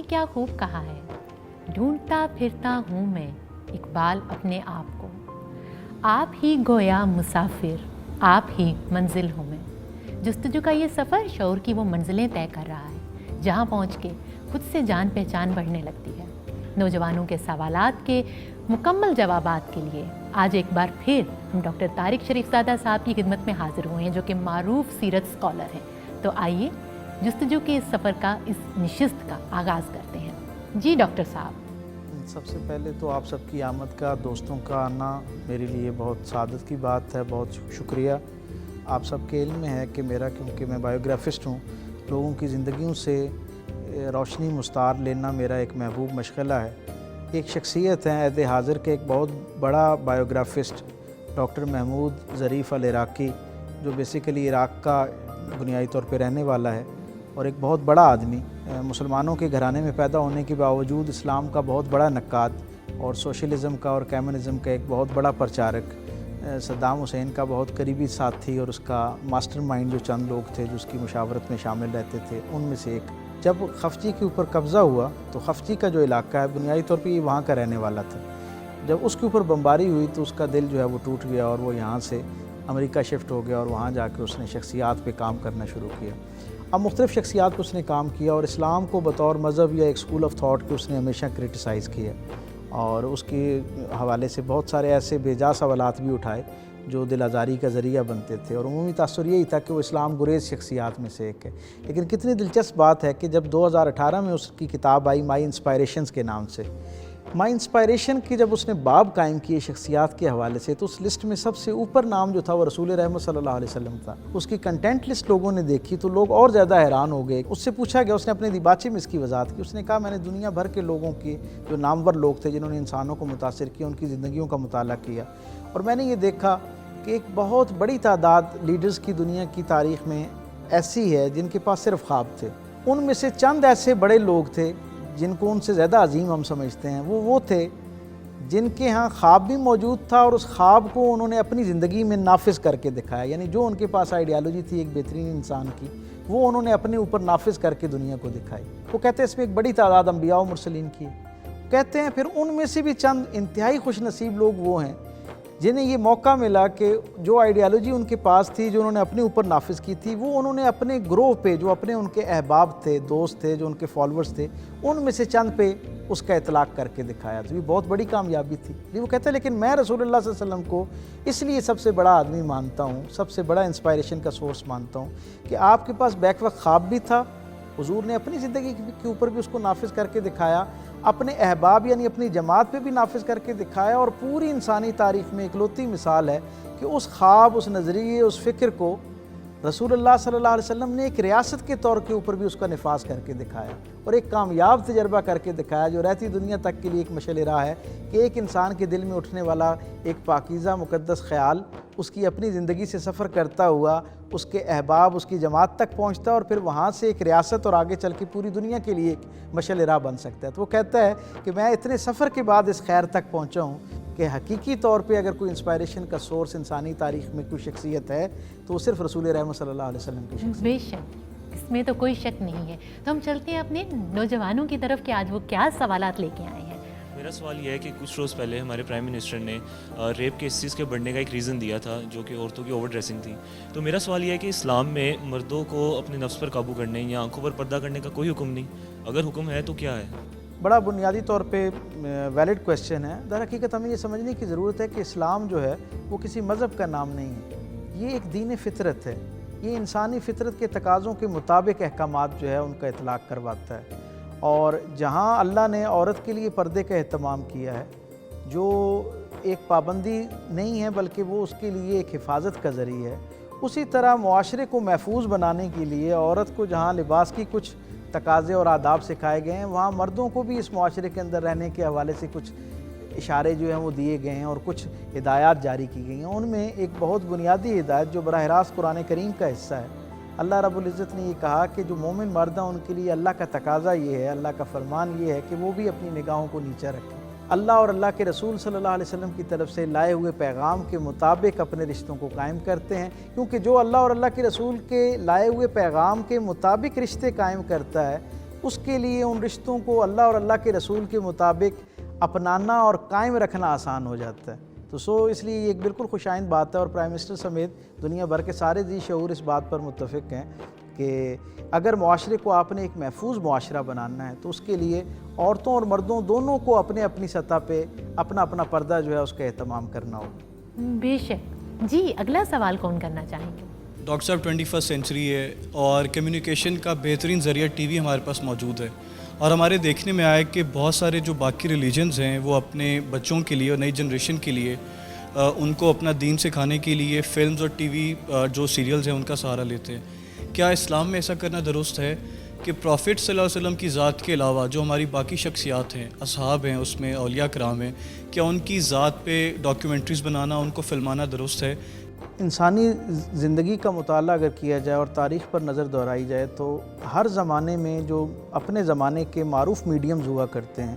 کیا خوب کہا ہے، ڈھونڈتا پھرتا ہوں میں اقبال اپنے آپ کو، آپ ہی گویا مسافر، آپ ہی منزل ہوں میں۔ جستجو کا یہ سفر شعور کی وہ منزلیں طے کر رہا ہے جہاں پہنچ کے خود سے جان پہچان بڑھنے لگتی ہے۔ نوجوانوں کے سوالات کے مکمل جوابات کے لیے آج ایک بار پھر ہم ڈاکٹر طارق شریف زادہ صاحب کی خدمت میں حاضر ہوئے ہیں جو کہ معروف سیرت اسکالر ہیں۔ تو آئیے جستجو کے اس سفر کا، اس نشست کا آغاز کرتے ہیں۔ جی ڈاکٹر صاحب، سب سے پہلے تو آپ سب کی آمد کا، دوستوں کا آنا میرے لیے بہت سعادت کی بات ہے، بہت شکریہ۔ آپ سب کے علم میں ہے کہ میرا، کیونکہ میں بایوگرافسٹ ہوں، لوگوں کی زندگیوں سے روشنی مستعار لینا میرا ایک محبوب مشغلہ ہے۔ ایک شخصیت ہیں عہد حاضر کے، ایک بہت بڑا بایوگرافسٹ ڈاکٹر محمود ظریف العراقی، جو بیسیکلی عراق کا بنیادی طور پہ رہنے والا ہے اور ایک بہت بڑا آدمی، مسلمانوں کے گھرانے میں پیدا ہونے کے باوجود اسلام کا بہت بڑا نقاد اور سوشلزم کا اور کمیونزم کا ایک بہت بڑا پرچارک، صدام حسین کا بہت قریبی ساتھی اور اس کا ماسٹر مائنڈ جو چند لوگ تھے جو اس کی مشاورت میں شامل رہتے تھے، ان میں سے ایک۔ جب خفجی کے اوپر قبضہ ہوا تو خفجی کا جو علاقہ ہے بنیادی طور پہ یہ وہاں کا رہنے والا تھا۔ جب اس کے اوپر بمباری ہوئی تو اس کا دل جو ہے وہ ٹوٹ گیا اور وہ یہاں سے امریکہ شفٹ ہو گیا اور وہاں جا کے اس نے شخصیات پہ کام کرنا شروع کیا۔ اب مختلف شخصیات پہ اس نے کام کیا اور اسلام کو بطور مذہب یا ایک اسکول آف تھاٹ کے اس نے ہمیشہ کرٹیسائز کیا اور اس کے حوالے سے بہت سارے ایسے بے جا سوالات بھی اٹھائے جو دل آزاری کا ذریعہ بنتے تھے، اور عمومی تاثر یہی تھا کہ وہ اسلام گریز شخصیات میں سے ایک ہے۔ لیکن کتنی دلچسپ بات ہے کہ جب 2018 میں اس کی کتاب آئی مائی انسپائریشنز کے نام سے، مائی انسپائریشن کی جب اس نے باب قائم کیے شخصیات کے حوالے سے، تو اس لسٹ میں سب سے اوپر نام جو تھا وہ رسول رحمت صلی اللہ علیہ وسلم تھا۔ اس کی کنٹینٹ لسٹ لوگوں نے دیکھی تو لوگ اور زیادہ حیران ہو گئے۔ اس سے پوچھا گیا، اس نے اپنے دیباچے میں اس کی وضاحت کی، اس نے کہا میں نے دنیا بھر کے لوگوں کی، جو نامور لوگ تھے جنہوں نے انسانوں کو متاثر کیا، ان کی زندگیوں کا مطالعہ کیا، اور میں نے یہ دیکھا کہ ایک بہت بڑی تعداد لیڈرز کی دنیا کی تاریخ میں ایسی ہے جن کے پاس صرف خواب تھے۔ ان میں سے چند ایسے بڑے لوگ تھے جن کو ان سے زیادہ عظیم ہم سمجھتے ہیں، وہ تھے جن کے ہاں خواب بھی موجود تھا اور اس خواب کو انہوں نے اپنی زندگی میں نافذ کر کے دکھایا۔ یعنی جو ان کے پاس آئیڈیالوجی تھی ایک بہترین انسان کی، وہ انہوں نے اپنے اوپر نافذ کر کے دنیا کو دکھائی۔ وہ کہتے ہیں اس میں ایک بڑی تعداد انبیاء و مرسلین کی ہے۔ کہتے ہیں پھر ان میں سے بھی چند انتہائی خوش نصیب لوگ وہ ہیں جنہیں یہ موقع ملا کہ جو آئیڈیالوجی ان کے پاس تھی، جو انہوں نے اپنے اوپر نافذ کی تھی، وہ انہوں نے اپنے گروہ پہ، جو اپنے ان کے احباب تھے، دوست تھے، جو ان کے فالورز تھے، ان میں سے چند پہ اس کا اطلاق کر کے دکھایا۔ تو یہ بہت بڑی کامیابی تھی۔ وہ کہتے ہیں لیکن میں رسول اللہ صلی اللہ علیہ وسلم کو اس لیے سب سے بڑا آدمی مانتا ہوں، سب سے بڑا انسپائریشن کا سورس مانتا ہوں کہ آپ کے پاس بیک وقت خواب بھی تھا، حضور نے اپنی زندگی کے اوپر بھی اس کو نافذ کر کے دکھایا، اپنے احباب یعنی اپنی جماعت پہ بھی نافذ کر کے دکھایا، اور پوری انسانی تاریخ میں اکلوتی مثال ہے کہ اس خواب، اس نظریے، اس فکر کو رسول اللہ صلی اللہ علیہ وسلم نے ایک ریاست کے طور کے اوپر بھی اس کا نفاذ کر کے دکھایا اور ایک کامیاب تجربہ کر کے دکھایا جو رہتی دنیا تک کے لیے ایک مشعل راہ ہے کہ ایک انسان کے دل میں اٹھنے والا ایک پاکیزہ مقدس خیال اس کی اپنی زندگی سے سفر کرتا ہوا اس کے احباب، اس کی جماعت تک پہنچتا ہے اور پھر وہاں سے ایک ریاست اور آگے چل کے پوری دنیا کے لیے ایک مشعل راہ بن سکتا ہے۔ تو وہ کہتا ہے کہ میں اتنے سفر کے بعد اس خیر تک پہنچا ہوں کہ حقیقی طور پہ اگر کوئی انسپائریشن کا سورس انسانی تاریخ میں کوئی شخصیت ہے تو وہ صرف رسول رحمت صلی اللہ علیہ وسلم کی شخصیت ہے۔ بے شک، اس میں تو کوئی شک نہیں ہے۔ تو ہم چلتے ہیں اپنے نوجوانوں کی طرف کہ آج وہ کیا سوالات لے کے آئے ہیں۔ میرا سوال یہ ہے کہ کچھ روز پہلے ہمارے پرائم منسٹر نے ریپ کیسز کے بڑھنے کا ایک ریزن دیا تھا جو کہ عورتوں کی اوور ڈریسنگ تھی۔ تو میرا سوال یہ ہے کہ اسلام میں مردوں کو اپنے نفس پر قابو کرنے یا آنکھوں پر پردہ کرنے کا کوئی حکم نہیں، اگر حکم ہے تو کیا ہے؟ بڑا بنیادی طور پہ ویلڈ کویسچن ہے۔ در حقیقت ہمیں یہ سمجھنے کی ضرورت ہے کہ اسلام جو ہے وہ کسی مذہب کا نام نہیں ہے، یہ ایک دین فطرت ہے۔ یہ انسانی فطرت کے تقاضوں کے مطابق احکامات جو ہے ان کا اطلاق کرواتا ہے، اور جہاں اللہ نے عورت کے لیے پردے کا اہتمام کیا ہے جو ایک پابندی نہیں ہے بلکہ وہ اس کے لیے ایک حفاظت کا ذریعہ ہے، اسی طرح معاشرے کو محفوظ بنانے کے لیے عورت کو جہاں لباس کی کچھ تقاضے اور آداب سکھائے گئے ہیں، وہاں مردوں کو بھی اس معاشرے کے اندر رہنے کے حوالے سے کچھ اشارے جو ہیں وہ دیے گئے ہیں اور کچھ ہدایات جاری کی گئی ہیں۔ ان میں ایک بہت بنیادی ہدایت جو براہ راست قرآن کریم کا حصہ ہے، اللہ رب العزت نے یہ کہا کہ جو مومن مرد ہیں ان کے لیے اللہ کا تقاضا یہ ہے، اللہ کا فرمان یہ ہے کہ وہ بھی اپنی نگاہوں کو نیچا رکھیں، اللہ اور اللہ کے رسول صلی اللہ علیہ وسلم کی طرف سے لائے ہوئے پیغام کے مطابق اپنے رشتوں کو قائم کرتے ہیں، کیونکہ جو اللہ اور اللہ کے رسول کے لائے ہوئے پیغام کے مطابق رشتے قائم کرتا ہے اس کے لیے ان رشتوں کو اللہ اور اللہ کے رسول کے مطابق اپنانا اور قائم رکھنا آسان ہو جاتا ہے. تو اس لیے یہ ایک بالکل خوش آئند بات ہے، اور پرائم منسٹر سمیت دنیا بھر کے سارے ذی شعور اس بات پر متفق ہیں کہ اگر معاشرے کو آپ نے ایک محفوظ معاشرہ بنانا ہے تو اس کے لیے عورتوں اور مردوں دونوں کو اپنے اپنی سطح پہ اپنا اپنا پردہ جو ہے اس کا اہتمام کرنا ہوگا. بے شک. جی اگلا سوال کون کرنا چاہیں گے؟ ڈاکٹر صاحب 21 سینچری ہے اور کمیونیکیشن کا بہترین ذریعہ ٹی وی ہمارے پاس موجود ہے، اور ہمارے دیکھنے میں آیا کہ بہت سارے جو باقی ریلیجنز ہیں وہ اپنے بچوں کے لیے اور نئی جنریشن کے لیے ان کو اپنا دین سکھانے کے لیے فلمز اور ٹی وی جو سیریلز ہیں ان کا سہارا لیتے ہیں. کیا اسلام میں ایسا کرنا درست ہے کہ پروفٹ صلی اللہ علیہ وسلم کی ذات کے علاوہ جو ہماری باقی شخصیات ہیں، اصحاب ہیں، اس میں اولیاء کرام ہیں، کیا ان کی ذات پہ ڈاکیومنٹریز بنانا، ان کو فلمانا درست ہے؟ انسانی زندگی کا مطالعہ اگر کیا جائے اور تاریخ پر نظر دہرائی جائے تو ہر زمانے میں جو اپنے زمانے کے معروف میڈیمز ہوا کرتے ہیں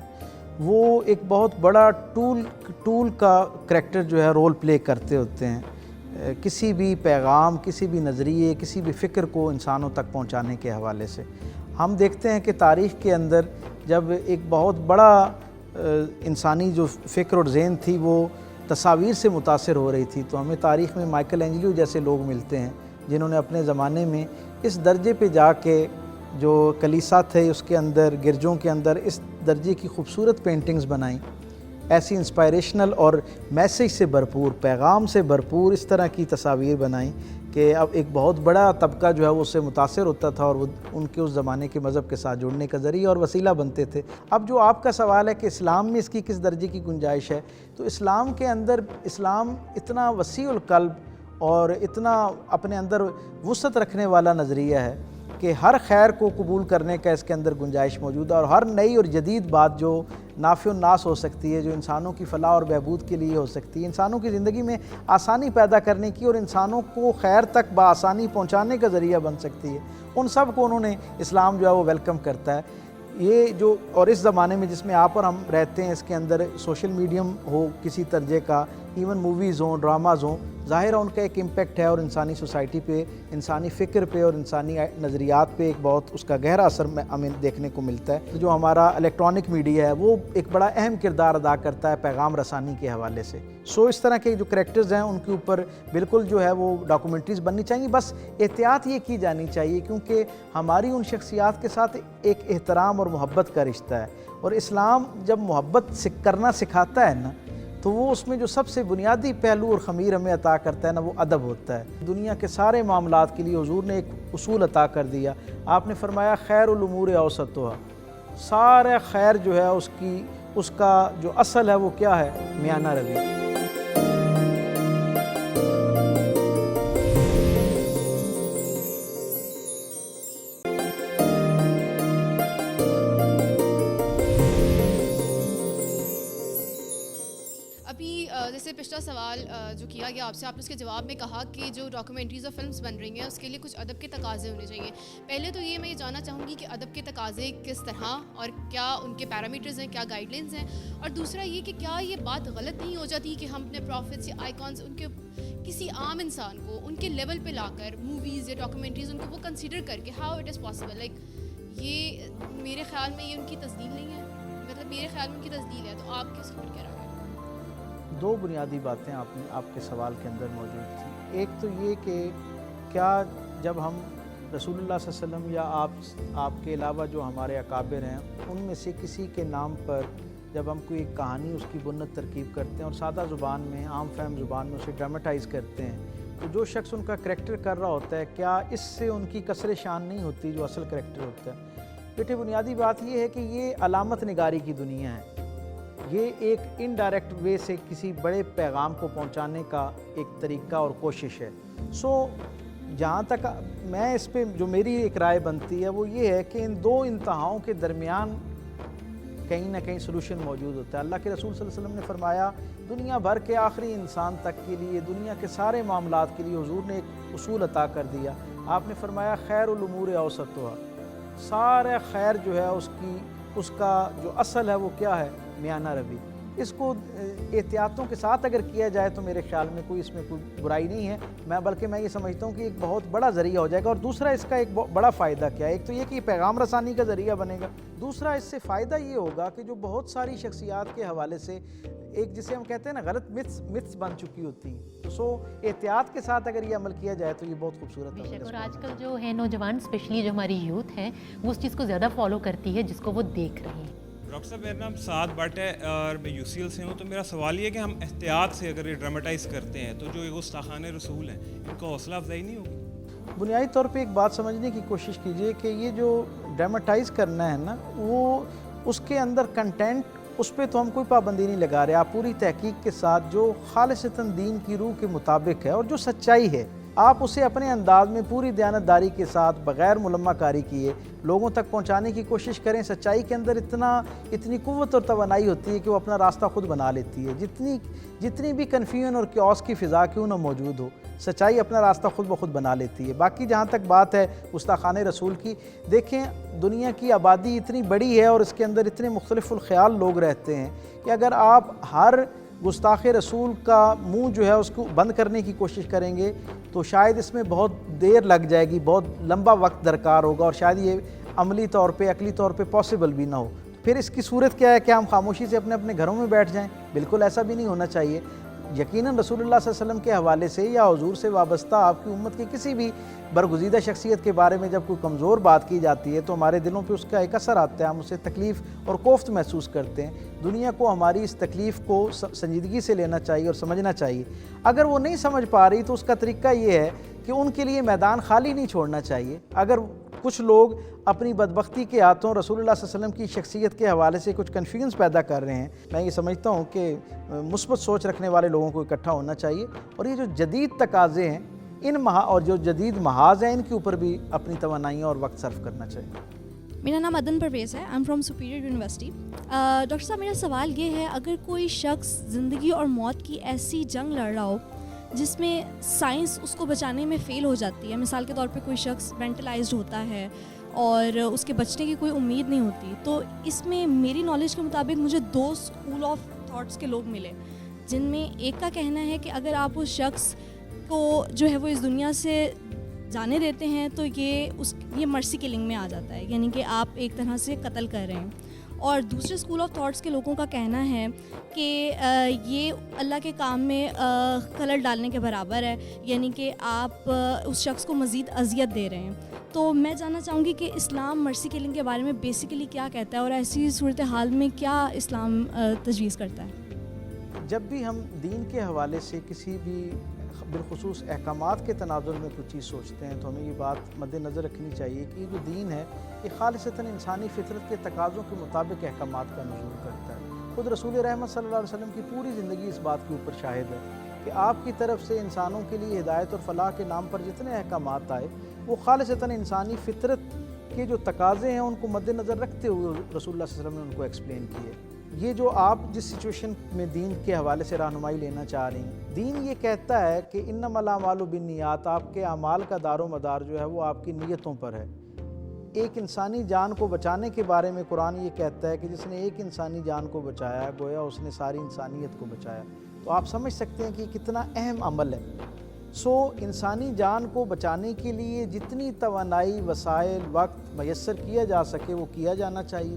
وہ ایک بہت بڑا ٹول کا کریکٹر جو ہے رول پلے کرتے ہوتے ہیں کسی بھی پیغام، کسی بھی نظریے، کسی بھی فکر کو انسانوں تک پہنچانے کے حوالے سے. ہم دیکھتے ہیں کہ تاریخ کے اندر جب ایک بہت بڑا انسانی جو فکر اور ذہن تھی وہ تصاویر سے متاثر ہو رہی تھی، تو ہمیں تاریخ میں مائیکل اینجلو جیسے لوگ ملتے ہیں جنہوں نے اپنے زمانے میں اس درجے پہ جا کے جو کلیسا تھے اس کے اندر، گرجوں کے اندر اس درجے کی خوبصورت پینٹنگز بنائیں، ایسی انسپائریشنل اور میسیج سے بھرپور، پیغام سے بھرپور اس طرح کی تصاویر بنائیں کہ اب ایک بہت بڑا طبقہ جو ہے وہ اس سے متاثر ہوتا تھا اور وہ ان کے اس زمانے کے مذہب کے ساتھ جڑنے کا ذریعہ اور وسیلہ بنتے تھے. اب جو آپ کا سوال ہے کہ اسلام میں اس کی کس درجے کی گنجائش ہے، تو اسلام کے اندر اسلام اتنا وسیع القلب اور اتنا اپنے اندر وسعت رکھنے والا نظریہ ہے کہ ہر خیر کو قبول کرنے کا اس کے اندر گنجائش موجود ہے، اور ہر نئی اور جدید بات جو نافع الناس ہو سکتی ہے، جو انسانوں کی فلاح اور بہبود کے لیے ہو سکتی ہے، انسانوں کی زندگی میں آسانی پیدا کرنے کی اور انسانوں کو خیر تک بآسانی پہنچانے کا ذریعہ بن سکتی ہے، ان سب کو انہوں نے اسلام جو ہے وہ ویلکم کرتا ہے. یہ جو اور اس زمانے میں جس میں آپ اور ہم رہتے ہیں، اس کے اندر سوشل میڈیم ہو کسی درجے کا، ایون موویز ہوں، ڈراماز ہوں، ظاہر ہے ان کا ایک امپیکٹ ہے اور انسانی سوسائٹی پہ، انسانی فکر پہ اور انسانی نظریات پہ ایک بہت اس کا گہرا اثر ہمیں دیکھنے کو ملتا ہے. جو ہمارا الیکٹرانک میڈیا ہے وہ ایک بڑا اہم کردار ادا کرتا ہے پیغام رسانی کے حوالے سے. اس طرح کے جو کریکٹرز ہیں ان کے اوپر بالکل جو ہے وہ ڈاکومنٹریز بننی چاہیے، بس احتیاط یہ کی جانی چاہیے کیونکہ ہماری ان شخصیات کے ساتھ ایک احترام اور محبت کا رشتہ ہے، اور اسلام جب محبت کرنا سکھاتا ہے نا تو وہ اس میں جو سب سے بنیادی پہلو اور خمیر ہمیں عطا کرتا ہے نا وہ ادب ہوتا ہے. دنیا کے سارے معاملات کے لیے حضور نے ایک اصول عطا کر دیا. آپ نے فرمایا خیر الامور اوسطھا، سارے خیر جو ہے اس کا جو اصل ہے وہ کیا ہے؟ میانہ روی. جیسے پچھلا سوال جو کیا گیا آپ سے، آپ نے اس کے جواب میں کہا کہ جو ڈاکومنٹریز اور فلمز بن رہی ہیں اس کے لیے کچھ ادب کے تقاضے ہونے چاہیے. پہلے تو میں یہ جاننا چاہوں گی کہ ادب کے تقاضے کس طرح اور کیا ان کے پیرامیٹرز ہیں، کیا گائیڈ لائنز ہیں، اور دوسرا یہ کہ کیا یہ بات غلط نہیں ہو جاتی کہ ہم اپنے پروفٹس یا آئیکونز ان کے کسی عام انسان کو ان کے لیول پہ لا کر موویز یا ڈاکومنٹریز ان کو وہ کنسیڈر کر کے how it is possible, like یہ میرے خیال میں یہ ان کی تسدیل نہیں ہے، مطلب میرے خیال میں ان کی تسدیل ہے، تو آپ کس کو کہہ رہے ہیں؟ دو بنیادی باتیں آپ کے سوال کے اندر موجود تھیں. ایک تو یہ کہ کیا جب ہم رسول اللہ صلی اللہ علیہ وسلم یا آپ کے علاوہ جو ہمارے اکابر ہیں ان میں سے کسی کے نام پر جب ہم کوئی ایک کہانی اس کی بنت ترکیب کرتے ہیں اور سادہ زبان میں، عام فہم زبان میں اسے ڈراماٹائز کرتے ہیں، تو جو شخص ان کا کریکٹر کر رہا ہوتا ہے کیا اس سے ان کی کسر شان نہیں ہوتی جو اصل کریکٹر ہوتا ہے؟ بیٹے بنیادی بات یہ ہے کہ یہ علامت نگاری کی دنیا ہے، یہ ایک انڈائریکٹ وے سے کسی بڑے پیغام کو پہنچانے کا ایک طریقہ اور کوشش ہے. جہاں تک میں اس پہ جو میری ایک رائے بنتی ہے وہ یہ ہے کہ ان دو انتہاؤں کے درمیان کہیں نہ کہیں سلوشن موجود ہوتا ہے. اللہ کے رسول صلی اللہ علیہ وسلم نے فرمایا دنیا بھر کے آخری انسان تک کے لیے، دنیا کے سارے معاملات کے لیے حضور نے ایک اصول عطا کر دیا. آپ نے فرمایا خیر الامور اوسطھا، سارے خیر جو ہے اس کا جو اصل ہے وہ کیا ہے؟ میانہ روی. اس کو احتیاطوں کے ساتھ اگر کیا جائے تو میرے خیال میں کوئی اس میں کوئی برائی نہیں ہے، بلکہ میں یہ سمجھتا ہوں کہ ایک بہت بڑا ذریعہ ہو جائے گا۔ اور دوسرا اس کا ایک بڑا فائدہ کیا ہے، ایک تو یہ کہ یہ پیغام رسانی کا ذریعہ بنے گا، دوسرا اس سے فائدہ یہ ہوگا کہ جو بہت ساری شخصیات کے حوالے سے ایک جسے ہم کہتے ہیں نا غلط متس بن چکی ہوتی ہیں، تو احتیاط کے ساتھ اگر یہ عمل کیا جائے تو یہ بہت خوبصورت بے شک، اور ہے۔ آج کل جو ہے نوجوان اسپیشلی جو ہماری یوتھ ہے وہ اس چیز کو زیادہ فالو کرتی ہے جس کو وہ دیکھ رہی ہیں۔ ڈاکٹر صاحب میرا نام سعد بٹ ہے اور میں یو سی ایل سے ہوں، تو میرا سوال یہ ہے کہ ہم احتیاط سے اگر یہ ڈراماٹائز کرتے ہیں تو جو یہ گستاخان رسول ہیں ان کو حوصلہ افزائی نہیں ہوگی؟ بنیادی طور پہ ایک بات سمجھنے کی کوشش کیجئے کہ یہ جو ڈراماٹائز کرنا ہے نا، وہ اس کے اندر کنٹینٹ اس پہ تو ہم کوئی پابندی نہیں لگا رہے، آپ پوری تحقیق کے ساتھ جو خالصتاً دین کی روح کے مطابق ہے اور جو سچائی ہے آپ اسے اپنے انداز میں پوری دیانتداری کے ساتھ بغیر ملمہ کاری کیے لوگوں تک پہنچانے کی کوشش کریں۔ سچائی کے اندر اتنی قوت اور توانائی ہوتی ہے کہ وہ اپنا راستہ خود بنا لیتی ہے، جتنی بھی کنفیوژن اور کیوس کی فضا کیوں نہ موجود ہو، سچائی اپنا راستہ خود بخود بنا لیتی ہے۔ باقی جہاں تک بات ہے گستاخان رسول کی، دیکھیں دنیا کی آبادی اتنی بڑی ہے اور اس کے اندر اتنے مختلف الخیال لوگ رہتے ہیں کہ اگر آپ ہر گستاخ رسول کا منہ جو ہے اس کو بند کرنے کی کوشش کریں گے تو شاید اس میں بہت دیر لگ جائے گی، بہت لمبا وقت درکار ہوگا اور شاید یہ عملی طور پہ عقلی طور پہ پاسبل بھی نہ ہو۔ پھر اس کی صورت کیا ہے کہ ہم خاموشی سے اپنے گھروں میں بیٹھ جائیں؟ بالکل ایسا بھی نہیں ہونا چاہیے۔ یقیناً رسول اللہ صلی اللہ علیہ وسلم کے حوالے سے یا حضور سے وابستہ آپ کی امت کی کسی بھی برگزیدہ شخصیت کے بارے میں جب کوئی کمزور بات کی جاتی ہے تو ہمارے دلوں پہ اس کا ایک اثر آتا ہے، ہم اسے تکلیف اور کوفت محسوس کرتے ہیں۔ دنیا کو ہماری اس تکلیف کو سنجیدگی سے لینا چاہیے اور سمجھنا چاہیے۔ اگر وہ نہیں سمجھ پا رہی تو اس کا طریقہ یہ ہے کہ ان کے لیے میدان خالی نہیں چھوڑنا چاہیے۔ اگر کچھ لوگ اپنی بدبختی کے ہاتھوں رسول اللہ صلی اللہ علیہ وسلم کی شخصیت کے حوالے سے کچھ کنفیوژن پیدا کر رہے ہیں، میں یہ سمجھتا ہوں کہ مثبت سوچ رکھنے والے لوگوں کو اکٹھا ہونا چاہیے اور یہ جو جدید تقاضے ہیں اور جو جدید محاذ ہیں ان کے اوپر بھی اپنی توانائیاں اور وقت صرف کرنا چاہیے۔ میرا نام عدن پرویز ہے، I am from superior university. Doctor صاحب میرا سوال یہ ہے، اگر کوئی شخص زندگی اور موت کی ایسی جنگ لڑ رہا ہو جس میں سائنس اس کو بچانے میں فیل ہو جاتی ہے، مثال کے طور پہ کوئی شخص مینٹلائزڈ ہوتا ہے اور اس کے بچنے کی کوئی امید نہیں ہوتی، تو اس میں میری نالج کے مطابق مجھے 2 اسکول آف تھاٹس کے لوگ ملے، جن میں ایک کا کہنا ہے کہ اگر آپ اس شخص کو جو ہے وہ اس دنیا سے جانے دیتے ہیں تو یہ مرسی کلنگ میں آ جاتا ہے، یعنی کہ آپ ایک طرح سے قتل کر رہے ہیں۔ اور دوسرے اسکول آف تھاٹس کے لوگوں کا کہنا ہے کہ یہ اللہ کے کام میں خلل ڈالنے کے برابر ہے، یعنی کہ آپ اس شخص کو مزید اذیت دے رہے ہیں۔ تو میں جاننا چاہوں گی کہ اسلام مرسی کلنگ کے بارے میں بیسیکلی کیا کہتا ہے اور ایسی صورتحال میں کیا اسلام تجویز کرتا ہے؟ جب بھی ہم دین کے حوالے سے کسی بھی بالخصوص احکامات کے تناظر میں کچھ چیز سوچتے ہیں تو ہمیں یہ بات مد نظر رکھنی چاہیے کہ یہ جو دین ہے یہ خالصتاً انسانی فطرت کے تقاضوں کے مطابق احکامات کا نزول کرتا ہے۔ خود رسول رحمت صلی اللہ علیہ وسلم کی پوری زندگی اس بات کے اوپر شاہد ہے کہ آپ کی طرف سے انسانوں کے لیے ہدایت اور فلاح کے نام پر جتنے احکامات آئے وہ خالصتاً انسانی فطرت کے جو تقاضے ہیں ان کو مد نظر رکھتے ہوئے رسول اللہ صلی اللہ علیہ وسلم نے ان کو ایکسپلین کیے۔ یہ جو آپ جس سچویشن میں دین کے حوالے سے رہنمائی لینا چاہ رہی ہیں، دین یہ کہتا ہے کہ انما الاعمال بالنیات، آپ کے اعمال کا دار و مدار جو ہے وہ آپ کی نیتوں پر ہے۔ ایک انسانی جان کو بچانے کے بارے میں قرآن یہ کہتا ہے کہ جس نے ایک انسانی جان کو بچایا گویا اس نے ساری انسانیت کو بچایا۔ تو آپ سمجھ سکتے ہیں کہ کتنا اہم عمل ہے۔ انسانی جان کو بچانے کے لیے جتنی توانائی، وسائل، وقت میسر کیا جا سکے وہ کیا جانا چاہیے،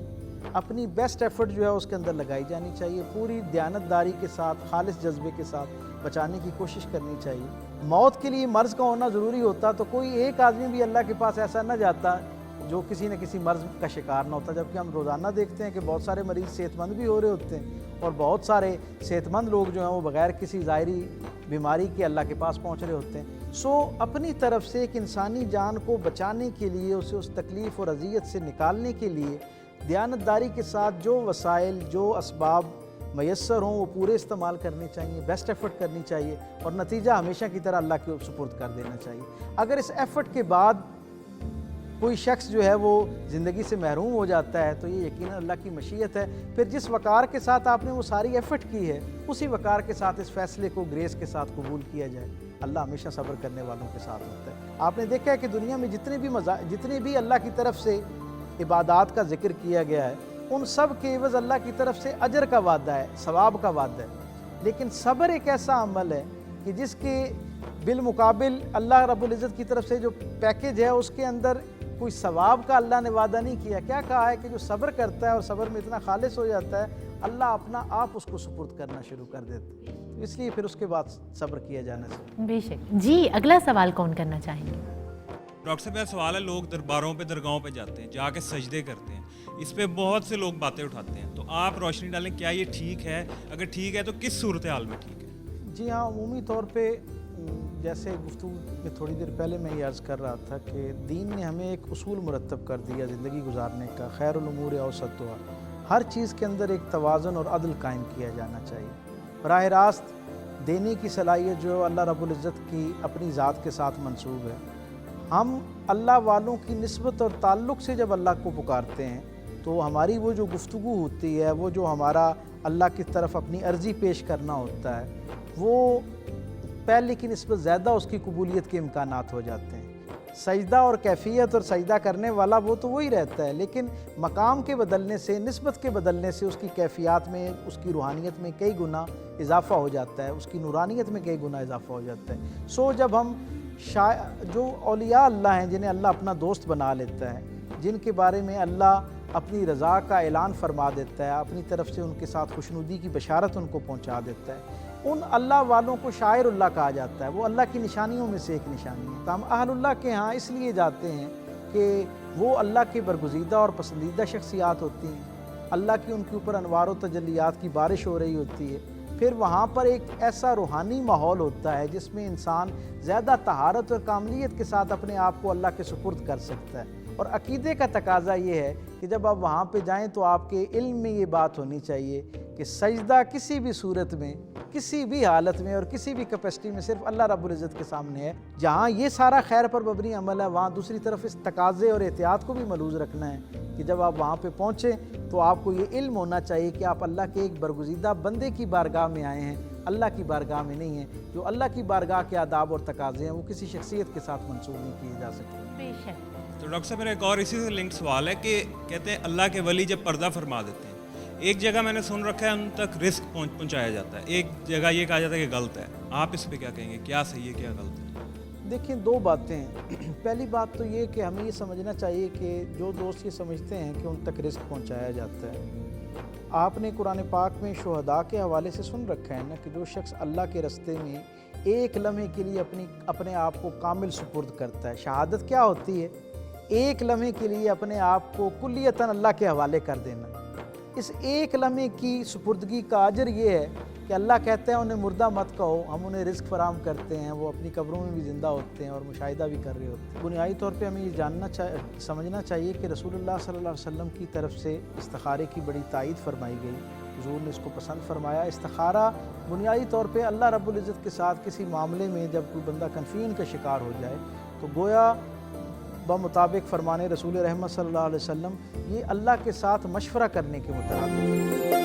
اپنی بیسٹ ایفرٹ جو ہے اس کے اندر لگائی جانی چاہیے، پوری دیانتداری کے ساتھ خالص جذبے کے ساتھ بچانے کی کوشش کرنی چاہیے۔ موت کے لیے مرض کا ہونا ضروری ہوتا تو کوئی ایک آدمی بھی اللہ کے پاس ایسا نہ جاتا جو کسی نہ کسی مرض کا شکار نہ ہوتا، جبکہ ہم روزانہ دیکھتے ہیں کہ بہت سارے مریض صحت مند بھی ہو رہے ہوتے ہیں اور بہت سارے صحت مند لوگ جو ہیں وہ بغیر کسی ظاہری بیماری کے اللہ کے پاس پہنچ رہے ہوتے ہیں۔ اپنی طرف سے ایک انسانی جان کو بچانے کے لیے، اسے اس تکلیف اور اذیت سے نکالنے کے لیے دیانتداری کے ساتھ جو وسائل، جو اسباب میسر ہوں وہ پورے استعمال کرنے چاہیے، بیسٹ ایفرٹ کرنی چاہیے اور نتیجہ ہمیشہ کی طرح اللہ کے سپرد کر دینا چاہیے۔ اگر اس ایفرٹ کے بعد کوئی شخص جو ہے وہ زندگی سے محروم ہو جاتا ہے تو یہ یقیناً اللہ کی مشیت ہے۔ پھر جس وقار کے ساتھ آپ نے وہ ساری ایفرٹ کی ہے اسی وقار کے ساتھ اس فیصلے کو گریس کے ساتھ قبول کیا جائے۔ اللہ ہمیشہ صبر کرنے والوں کے ساتھ ہوتا ہے۔ آپ نے دیکھا ہے کہ دنیا میں جتنے بھی اللہ کی طرف سے عبادات کا ذکر کیا گیا ہے ان سب کے عوض اللہ کی طرف سے اجر کا وعدہ ہے، ثواب کا وعدہ ہے۔ لیکن صبر ایک ایسا عمل ہے کہ جس کے بالمقابل اللہ رب العزت کی طرف سے جو پیکیج ہے اس کے اندر کوئی ثواب کا اللہ نے وعدہ نہیں کیا۔ کیا کہا ہے کہ جو صبر کرتا ہے اور صبر میں اتنا خالص ہو جاتا ہے، اللہ اپنا آپ اس کو سپرد کرنا شروع کر دیتا ہے، اس لیے پھر اس کے بعد صبر کیا جانا چاہیے۔ بے شک۔ جی اگلا سوال کون کرنا چاہیں گے؟ ڈاکٹر صاحب میرا سوال ہے، لوگ درباروں پہ درگاہوں پہ جاتے ہیں، جا کے سجدے کرتے ہیں، اس پہ بہت سے لوگ باتیں اٹھاتے ہیں، تو آپ روشنی ڈالیں کیا یہ ٹھیک ہے؟ اگر ٹھیک ہے تو کس صورتحال میں ٹھیک ہے؟ جی ہاں، عمومی طور پہ جیسے گفتگو میں تھوڑی دیر پہلے میں یہ عرض کر رہا تھا کہ دین نے ہمیں ایک اصول مرتب کر دیا زندگی گزارنے کا، خیر الامور اوسطھا، ہر چیز کے اندر ایک توازن اور عدل قائم کیا جانا چاہیے۔ براہ راست دینے کی صلاحیت جو اللہ رب العزت کی اپنی ذات کے ساتھ منسوب ہے، ہم اللہ والوں کی نسبت اور تعلق سے جب اللہ کو پکارتے ہیں تو ہماری وہ جو گفتگو ہوتی ہے، وہ جو ہمارا اللہ کی طرف اپنی عرضی پیش کرنا ہوتا ہے، وہ پہلے کی نسبت زیادہ اس کی قبولیت کے امکانات ہو جاتے ہیں۔ سجدہ اور کیفیت اور سجدہ کرنے والا وہ تو وہی رہتا ہے، لیکن مقام کے بدلنے سے، نسبت کے بدلنے سے اس کی کیفیات میں، اس کی روحانیت میں کئی گنا اضافہ ہو جاتا ہے، اس کی نورانیت میں کئی گنا اضافہ ہو جاتا ہے۔ سو جب ہم جو اولیاء اللہ ہیں، جنہیں اللہ اپنا دوست بنا لیتا ہے، جن کے بارے میں اللہ اپنی رضا کا اعلان فرما دیتا ہے، اپنی طرف سے ان کے ساتھ خوشنودی کی بشارت ان کو پہنچا دیتا ہے، ان اللہ والوں کو شاعر اللہ کہا جاتا ہے۔ وہ اللہ کی نشانیوں میں سے ایک نشانی ہے۔ تو ہم اہل اللہ کے ہاں اس لیے جاتے ہیں کہ وہ اللہ کے برگزیدہ اور پسندیدہ شخصیات ہوتی ہیں، اللہ کی ان کے اوپر انوار و تجلیات کی بارش ہو رہی ہوتی ہے، پھر وہاں پر ایک ایسا روحانی ماحول ہوتا ہے جس میں انسان زیادہ طہارت اور کاملیت کے ساتھ اپنے آپ کو اللہ کے سپرد کر سکتا ہے۔ اور عقیدے کا تقاضا یہ ہے کہ جب آپ وہاں پہ جائیں تو آپ کے علم میں یہ بات ہونی چاہیے کہ سجدہ کسی بھی صورت میں، کسی بھی حالت میں اور کسی بھی کیپیسٹی میں صرف اللہ رب العزت کے سامنے ہے۔ جہاں یہ سارا خیر پر مبنی عمل ہے، وہاں دوسری طرف اس تقاضے اور احتیاط کو بھی ملحوظ رکھنا ہے کہ جب آپ وہاں پہ پہنچیں تو آپ کو یہ علم ہونا چاہیے کہ آپ اللہ کے ایک برگزیدہ بندے کی بارگاہ میں آئے ہیں، اللہ کی بارگاہ میں نہیں ہیں۔ جو اللہ کی بارگاہ کے آداب اور تقاضے ہیں وہ کسی شخصیت کے ساتھ منسوب نہیں کیے جا سکتے۔ بے شک۔ تو ڈاکٹر صاحب میرا ایک اور اسی سے لنکڈ سوال ہے کہ کہتے ہیں اللہ کے ولی جب پردہ فرما دیتے ہیں، ایک جگہ میں نے سن رکھا ہے ان تک رزق پہنچایا جاتا ہے، ایک جگہ یہ کہا جاتا ہے کہ غلط ہے، آپ اس پہ کیا کہیں گے؟ کیا صحیح ہے، کیا غلط ہے؟ دیکھیں، دو باتیں ہیں۔ پہلی بات تو یہ کہ ہمیں یہ سمجھنا چاہیے کہ جو دوست یہ سمجھتے ہیں کہ ان تک رزق پہنچایا جاتا ہے، آپ نے قرآن پاک میں شہداء کے حوالے سے سن رکھا ہے نا کہ جو شخص اللہ کے راستے میں ایک لمحے کے لیے اپنے آپ کو کامل سپرد کرتا ہے، شہادت کیا ہوتی ہے؟ ایک لمحے کے لیے اپنے آپ کو کلیتاً اللہ کے حوالے کر دینا۔ اس ایک لمحے کی سپردگی کا اجر یہ ہے کہ اللہ کہتا ہے انہیں مردہ مت کہو، ہم انہیں رزق فراہم کرتے ہیں، وہ اپنی قبروں میں بھی زندہ ہوتے ہیں اور مشاہدہ بھی کر رہے ہوتے ہیں۔ بنیادی طور پہ ہمیں یہ سمجھنا چاہیے کہ رسول اللہ صلی اللہ علیہ وسلم کی طرف سے استخارے کی بڑی تائید فرمائی گئی، حضور نے اس کو پسند فرمایا۔ استخارہ بنیادی طور پہ اللہ رب العزت کے ساتھ کسی معاملے میں جب کوئی بندہ کنفیوژن کا شکار ہو جائے تو گویا بمطابق فرمان رسول رحمت صلی اللہ علیہ وسلم یہ اللہ کے ساتھ مشورہ کرنے کے مترادف ہے۔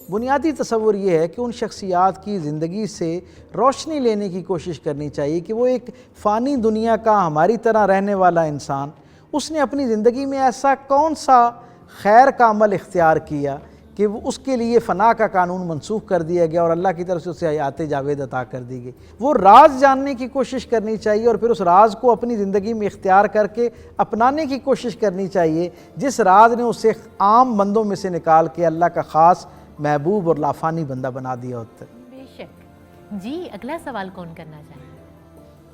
بنیادی تصور یہ ہے کہ ان شخصیات کی زندگی سے روشنی لینے کی کوشش کرنی چاہیے کہ وہ ایک فانی دنیا کا ہماری طرح رہنے والا انسان، اس نے اپنی زندگی میں ایسا کون سا خیر کا عمل اختیار کیا کہ وہ اس کے لیے فنا کا قانون منسوخ کر دیا گیا اور اللہ کی طرف سے اسے حیات جاوید عطا کر دی گئی۔ وہ راز جاننے کی کوشش کرنی چاہیے اور پھر اس راز کو اپنی زندگی میں اختیار کر کے اپنانے کی کوشش کرنی چاہیے، جس راز نے اسے عام بندوں میں سے نکال کے اللہ کا خاص محبوب اور لافانی بندہ بنا دیا ہوتا ہے۔ بے شک۔ جی اگلا سوال کون کرنا چاہیں گے؟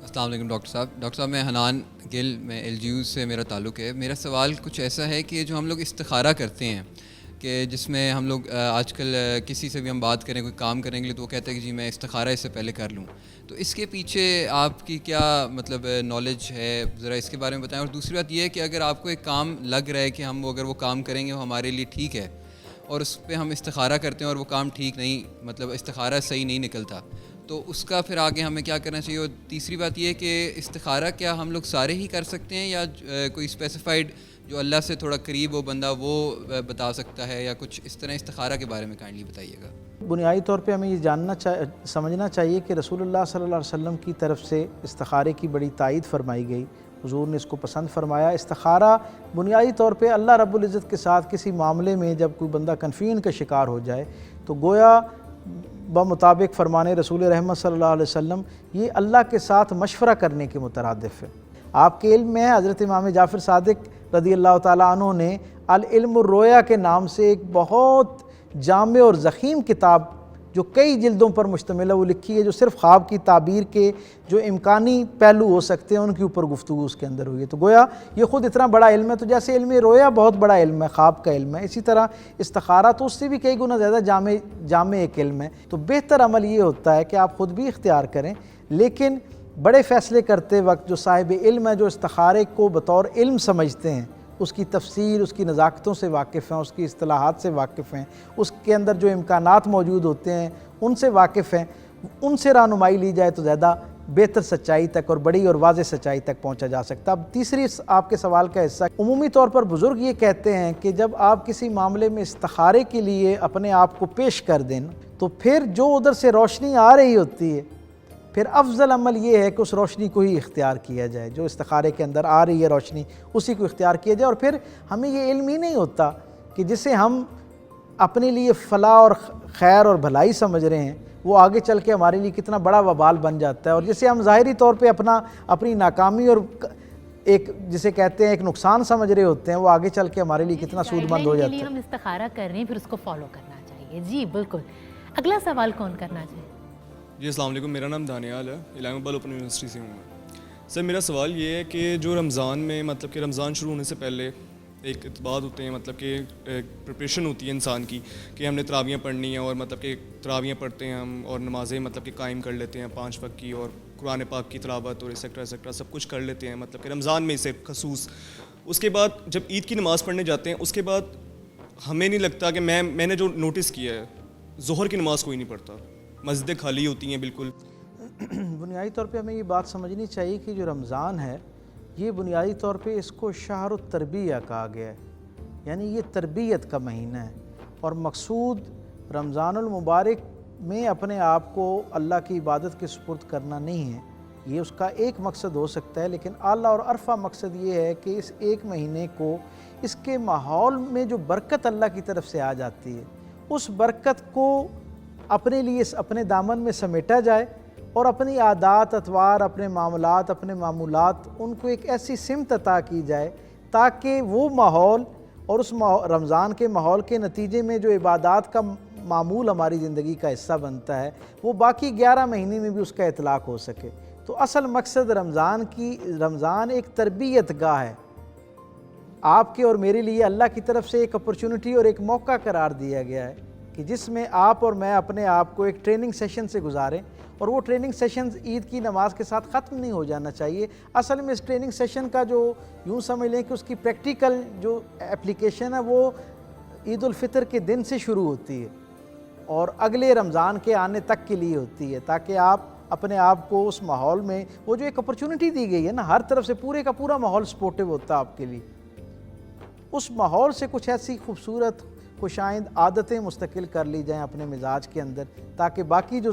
السلام علیکم ڈاکٹر صاحب، میں حنان گل، میں LGU سے میرا تعلق ہے۔ میرا سوال کچھ ایسا ہے کہ جو ہم لوگ استخارہ کرتے ہیں کہ جس میں ہم لوگ آج کل کسی سے بھی ہم بات کریں، کوئی کام کریں گے تو وہ کہتے ہیں کہ جی میں استخارہ اس سے پہلے کر لوں، تو اس کے پیچھے آپ کی کیا مطلب نالج ہے، ذرا اس کے بارے میں بتائیں۔ اور دوسری بات یہ ہے کہ اگر آپ کو ایک کام لگ رہا ہے کہ ہم اگر وہ کام کریں گے وہ ہمارے لیے ٹھیک ہے اور اس پہ ہم استخارہ کرتے ہیں اور وہ کام ٹھیک نہیں، مطلب استخارہ صحیح نہیں نکلتا، تو اس کا پھر آگے ہمیں کیا کرنا چاہیے؟ اور تیسری بات یہ ہے کہ استخارہ کیا ہم لوگ سارے ہی کر سکتے ہیں یا کوئی اسپیسیفائڈ جو اللہ سے تھوڑا قریب ہو بندہ وہ بتا سکتا ہے، یا کچھ اس طرح استخارہ کے بارے میں کائنڈلی بتائیے گا۔ بنیادی طور پہ ہمیں یہ سمجھنا چاہیے کہ رسول اللہ صلی اللہ علیہ وسلم کی طرف سے استخارے کی بڑی تائید فرمائی گئی، حضور نے اس کو پسند فرمایا۔ استخارہ بنیادی طور پہ اللہ رب العزت کے ساتھ کسی معاملے میں جب کوئی بندہ کنفیوژن کا شکار ہو جائے تو گویا بمطابق فرمان رسول رحمت صلی اللہ علیہ وسلم یہ اللہ کے ساتھ مشورہ کرنے کے مترادف ہے۔ آپ کے علم میں ہے حضرت امام جعفر صادق رضی اللہ تعالیٰ عنہ نے العلم الرؤیا کے نام سے ایک بہت جامع اور ضخیم کتاب جو کئی جلدوں پر مشتمل ہے وہ لکھی ہے، جو صرف خواب کی تعبیر کے جو امکانی پہلو ہو سکتے ہیں ان کے اوپر گفتگو اس کے اندر ہوئی ہے۔ تو گویا یہ خود اتنا بڑا علم ہے، تو جیسے علم رویا بہت بڑا علم ہے، خواب کا علم ہے، اسی طرح استخارہ تو اس سے بھی کئی گنا زیادہ جامع ایک علم ہے۔ تو بہتر عمل یہ ہوتا ہے کہ آپ خود بھی اختیار کریں، لیکن بڑے فیصلے کرتے وقت جو صاحب علم ہے، جو استخارے کو بطور علم سمجھتے ہیں، اس کی تفصیل، اس کی نزاکتوں سے واقف ہیں، اس کی اصطلاحات سے واقف ہیں، اس کے اندر جو امکانات موجود ہوتے ہیں ان سے واقف ہیں، ان سے رہنمائی لی جائے تو زیادہ بہتر سچائی تک اور بڑی اور واضح سچائی تک پہنچا جا سکتا۔ اب تیسری آپ کے سوال کا حصہ، عمومی طور پر بزرگ یہ کہتے ہیں کہ جب آپ کسی معاملے میں استخارے کے لیے اپنے آپ کو پیش کر دیں تو پھر جو ادھر سے روشنی آ رہی ہوتی ہے پھر افضل عمل یہ ہے کہ اس روشنی کو ہی اختیار کیا جائے، جو استخارے کے اندر آ رہی ہے روشنی اسی کو اختیار کیا جائے۔ اور پھر ہمیں یہ علم ہی نہیں ہوتا کہ جسے ہم اپنے لیے فلاح اور خیر اور بھلائی سمجھ رہے ہیں وہ آگے چل کے ہمارے لیے کتنا بڑا وبال بن جاتا ہے، اور جسے ہم ظاہری طور پہ اپنی ناکامی اور ایک جسے کہتے ہیں ایک نقصان سمجھ رہے ہوتے ہیں وہ آگے چل کے ہمارے لیے کتنا سود مند ہو جاتا ہے۔ ہم استخارہ کر رہے ہیں پھر اس کو فالو کرنا چاہیے۔ جی بالکل، اگلا سوال کون کرنا چاہیے؟ جی السلام علیکم، میرا نام دانیال ہے، الہام اقبال اوپن یونیورسٹی سے ہوں میں۔ سر میرا سوال یہ ہے کہ جو رمضان میں مطلب کہ رمضان شروع ہونے سے پہلے ایک اتباعات ہوتے ہیں، مطلب کہ پریپریشن ہوتی ہے انسان کی کہ ہم نے تراویاں پڑھنی ہیں، اور مطلب کہ تراویاں پڑھتے ہیں ہم اور نمازیں مطلب کہ قائم کر لیتے ہیں 5 وقت کی، اور قرآن پاک کی تلاوت اور ایسیکٹرا سب کچھ کر لیتے ہیں مطلب کہ رمضان میں اسے خصوص۔ اس کے بعد جب عید کی نماز پڑھنے جاتے ہیں اس کے بعد ہمیں نہیں لگتا کہ میں نے جو نوٹس کیا ہے ظہر کی نماز کوئی نہیں پڑھتا، مسجدیں خالی ہوتی ہیں بالکل۔ بنیادی طور پہ ہمیں یہ بات سمجھنی چاہیے کہ جو رمضان ہے یہ بنیادی طور پہ اس کو شہر التربیہ کہا گیا ہے، یعنی یہ تربیت کا مہینہ ہے، اور مقصود رمضان المبارک میں اپنے آپ کو اللہ کی عبادت کے سپرد کرنا نہیں ہے، یہ اس کا ایک مقصد ہو سکتا ہے، لیکن اعلیٰ اور عرفہ مقصد یہ ہے کہ اس ایک مہینے کو اس کے ماحول میں جو برکت اللہ کی طرف سے آ جاتی ہے اس برکت کو اپنے لیے اپنے دامن میں سمیٹا جائے، اور اپنی عادات اطوار، اپنے معاملات، اپنے معمولات ان کو ایک ایسی سمت عطا کی جائے تاکہ وہ ماحول اور اس رمضان کے ماحول کے نتیجے میں جو عبادات کا معمول ہماری زندگی کا حصہ بنتا ہے وہ باقی 11 مہینے میں بھی اس کا اطلاق ہو سکے۔ تو اصل مقصد رمضان ایک تربیت گاہ ہے، آپ کے اور میرے لیے اللہ کی طرف سے ایک اپرچونٹی اور ایک موقع قرار دیا گیا ہے کہ جس میں آپ اور میں اپنے آپ کو ایک ٹریننگ سیشن سے گزاریں، اور وہ ٹریننگ سیشنز عید کی نماز کے ساتھ ختم نہیں ہو جانا چاہیے۔ اصل میں اس ٹریننگ سیشن کا جو یوں سمجھ لیں کہ اس کی پریکٹیکل جو اپلیکیشن ہے وہ عید الفطر کے دن سے شروع ہوتی ہے اور اگلے رمضان کے آنے تک کے لیے ہوتی ہے، تاکہ آپ اپنے آپ کو اس ماحول میں وہ جو ایک اپرچونٹی دی گئی ہے نا، ہر طرف سے پورے کا پورا ماحول سپورٹیو ہوتا ہے آپ کے لیے، اس ماحول سے کچھ ایسی خوبصورت خوشائند عادتیں مستقل کر لی جائیں اپنے مزاج کے اندر، تاکہ باقی جو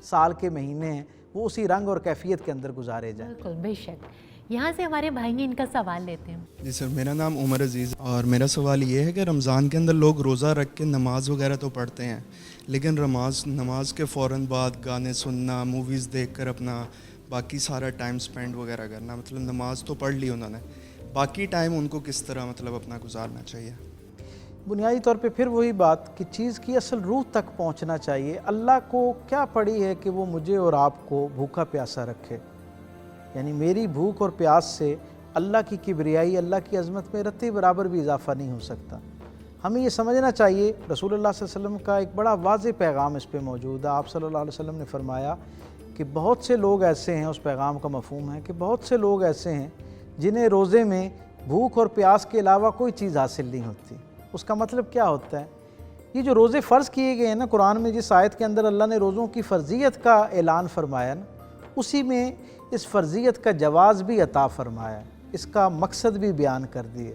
سال کے مہینے ہیں وہ اسی رنگ اور کیفیت کے اندر گزارے جائیں۔ بالکل، بے شک۔ یہاں سے ہمارے بھائی نے ان کا سوال لیتے ہیں۔ جی سر، میرا نام عمر عزیز، اور میرا سوال یہ ہے کہ رمضان کے اندر لوگ روزہ رکھ کے نماز وغیرہ تو پڑھتے ہیں، لیکن نماز کے فوراً بعد گانے سننا، موویز دیکھ کر اپنا باقی سارا ٹائم سپینڈ وغیرہ کرنا، مطلب نماز تو پڑھ لی انہوں نے، باقی ٹائم ان کو کس طرح مطلب اپنا گزارنا چاہیے؟ بنیادی طور پہ پھر وہی بات کہ چیز کی اصل روح تک پہنچنا چاہیے۔ اللہ کو کیا پڑی ہے کہ وہ مجھے اور آپ کو بھوکا پیاسا رکھے، یعنی میری بھوک اور پیاس سے اللہ کی کبریائی، اللہ کی عظمت میں رتی برابر بھی اضافہ نہیں ہو سکتا۔ ہمیں یہ سمجھنا چاہیے رسول اللہ صلی اللہ علیہ وسلم کا ایک بڑا واضح پیغام اس پہ موجود ہے۔ آپ صلی اللہ علیہ وسلم نے فرمایا کہ بہت سے لوگ ایسے ہیں، اس پیغام کا مفہوم ہے کہ بہت سے لوگ ایسے ہیں جنہیں روزے میں بھوک اور پیاس کے علاوہ کوئی چیز حاصل نہیں ہوتی۔ اس کا مطلب کیا ہوتا ہے؟ یہ جو روزے فرض کیے گئے ہیں نا، قرآن میں جس آیت کے اندر اللہ نے روزوں کی فرضیت کا اعلان فرمایا نا، اسی میں اس فرضیت کا جواز بھی عطا فرمایا ہے، اس کا مقصد بھی بیان کر دیے۔